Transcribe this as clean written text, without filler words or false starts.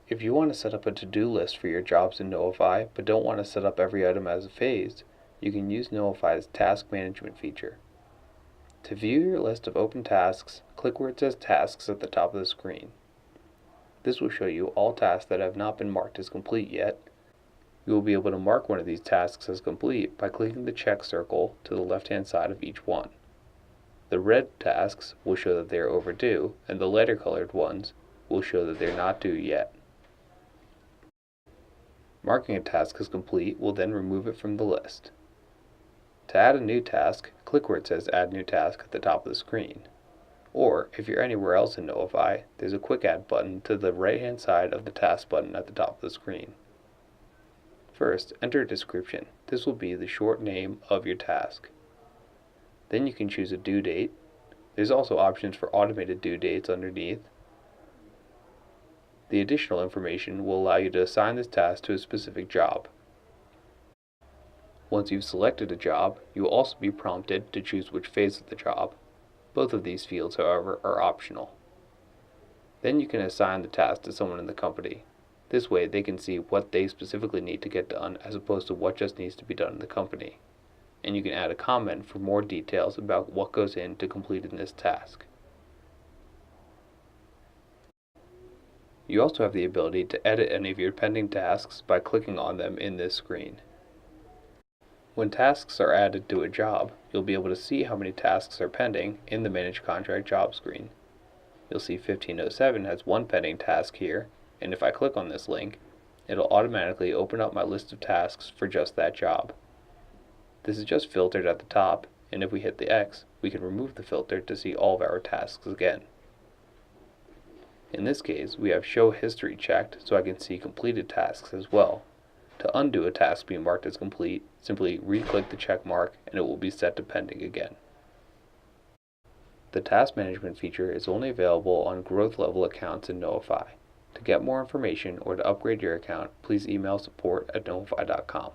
If you want to set up a to-do list for your jobs in Knowify, but don't want to set up every item as a phase, you can use Knowify's task management feature. To view your list of open tasks, click where it says Tasks at the top of the screen. This will show you all tasks that have not been marked as complete yet. You will be able to mark one of these tasks as complete by clicking the check circle to the left-hand side of each one. The red tasks will show that they are overdue, and the lighter colored ones will show that they are not due yet. Marking a task as complete will then remove it from the list. To add a new task, click where it says Add New Task at the top of the screen. Or, if you're anywhere else in Knowify, there's a Quick Add button to the right-hand side of the Task button at the top of the screen. First, enter a description. This will be the short name of your task. Then you can choose a due date. There's also options for automated due dates underneath. The additional information will allow you to assign this task to a specific job. Once you've selected a job, you will also be prompted to choose which phase of the job. Both of these fields, however, are optional. Then you can assign the task to someone in the company. This way they can see what they specifically need to get done as opposed to what just needs to be done in the company. And you can add a comment for more details about what goes into completing this task. You also have the ability to edit any of your pending tasks by clicking on them in this screen. When tasks are added to a job, you'll be able to see how many tasks are pending in the Manage Contract Job screen. You'll see 1507 has one pending task here, and if I click on this link, it'll automatically open up my list of tasks for just that job. This is just filtered at the top, and if we hit the X, we can remove the filter to see all of our tasks again. In this case, we have Show History checked so I can see completed tasks as well. To undo a task being marked as complete, simply re-click the check mark and it will be set to pending again. The task management feature is only available on growth level accounts in Knowify. To get more information or to upgrade your account, please email support@knowify.com.